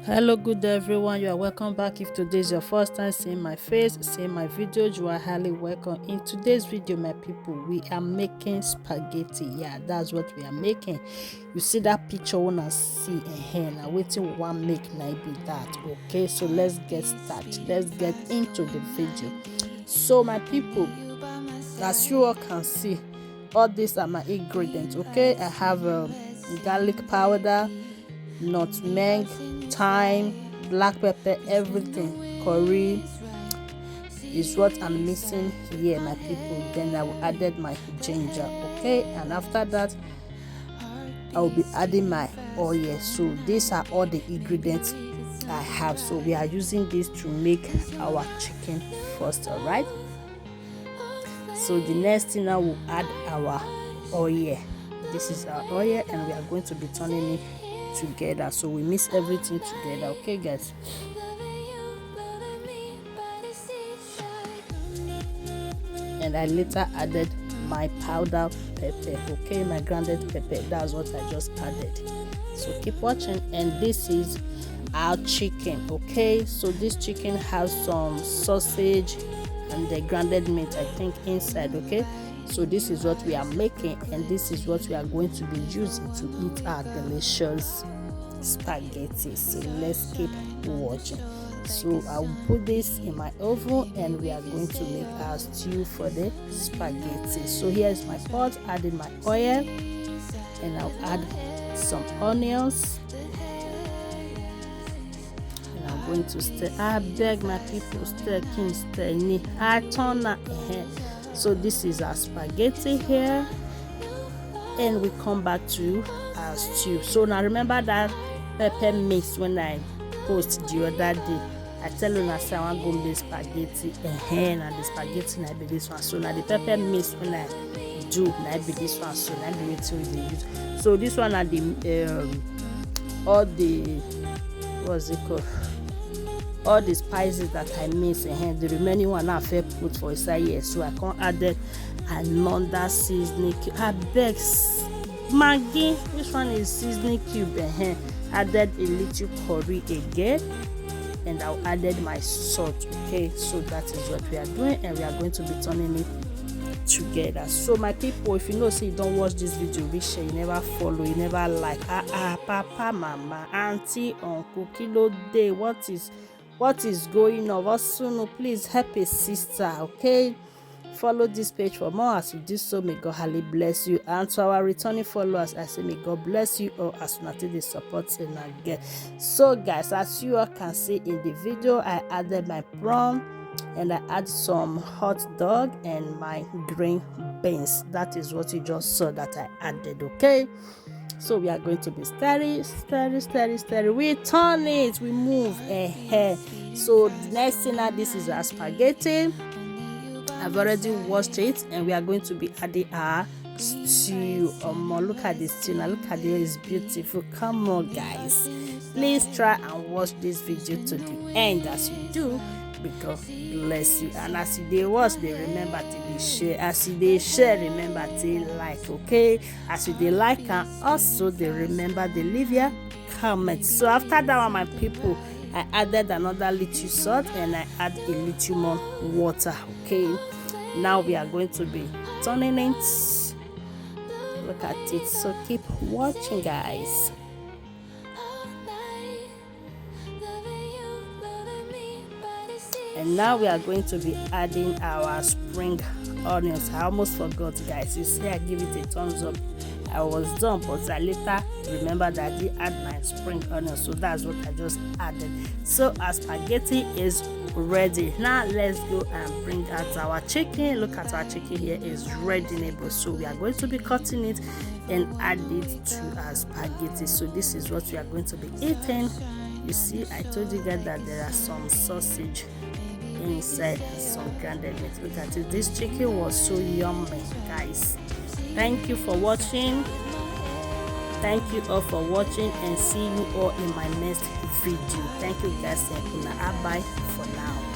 Hello, good day everyone. You are welcome back. If today is your first time seeing my face, seeing my video, you are highly welcome. In today's video, my people, we are making spaghetti. Yeah, that's what we are making. You see that picture when I see a hen, I waiting one make might be that. Okay, so let's get started. Let's get into the video. So my people, as you all can see, all these are my ingredients. Okay, I have garlic powder, nutmeg, thyme, black pepper, everything. Curry is what I'm missing here, my people. Then I will added my ginger. Okay, and after that I will be adding my oil. So these are all the ingredients I have. So we are using this to make our chicken first. All right, so the next thing I will add our oil. This is our oil and we are going to be turning it together, so we mix everything together. Okay guys, and I later added my powder pepper. Okay, my grounded pepper, that's what I just added. So keep watching. And this is our chicken. Okay, so this chicken has some sausage and the grounded meat, I think, inside. Okay, so this is what we are making and this is what we are going to be using to eat our delicious spaghetti. So let's keep watching. So I will put this in my oven and we are going to make our stew for the spaghetti. So here is my pot, adding my oil, and I'll add some onions, and I'm going to stir. I beg my people, stir, king, stir, ni. I turn ahead. So this is our spaghetti here, and we come back to our stew. So now remember that pepper mix when I post the other day. I tell you now, say I want to go make spaghetti and the spaghetti now be this one. So now the pepper mix when I do now be this one. So now be wetin we dey use. So this one are the all the what's it called? All the spices that I mix and the remaining one I fair put for inside here. So I can't add it another seasoning cube. I beg Maggi, which one is seasoning cube? Added a little curry again, and I added my salt. Okay, so that is what we are doing, and we are going to be turning it together. So my people, if you know say you don't watch this video, we share, you never follow, you never like, papa, mama, auntie, uncle, kilo day, what is going on? Also, please help a sister. Okay, follow this page for more. As you do so, may God highly bless you. And to our returning followers, I say may God bless you all as much as they support in again. So guys, as you all can see in the video, I added my prawn and I add some hot dog and my green beans. That is what you just saw that I added. Okay, so we are going to be stirring. We turn it, we move ahead. So the next thing now, this is our spaghetti. I've already washed it and we are going to be adding our stew. Look at this stew now, look at it, it's beautiful. Come on guys, please try and watch this video to the end. As you do, because bless you. And as they watch, they remember to share. As they share, remember to like. Okay, as they like, and also they remember to leave your comments. So after that one, my people, I added another little salt and I add a little more water. Okay, now we are going to be turning it. Look at it. So keep watching guys. And now we are going to be adding our spring onions. I almost forgot guys. You see, I give it a thumbs up. I was done, but I later remembered that I did add my spring onions, so that's what I just added. So our spaghetti is ready. Now let's go and bring out our chicken. Look at our chicken here, is ready, neighbor. So we are going to be cutting it and add it to our spaghetti. So this is what we are going to be eating. You see, I told you guys that there are some sausage inside and some grounded meat. Look at it, this chicken was so yummy guys. Thank you for watching. Thank you all for watching, and see you all in my next video. Thank you guys, and bye for now.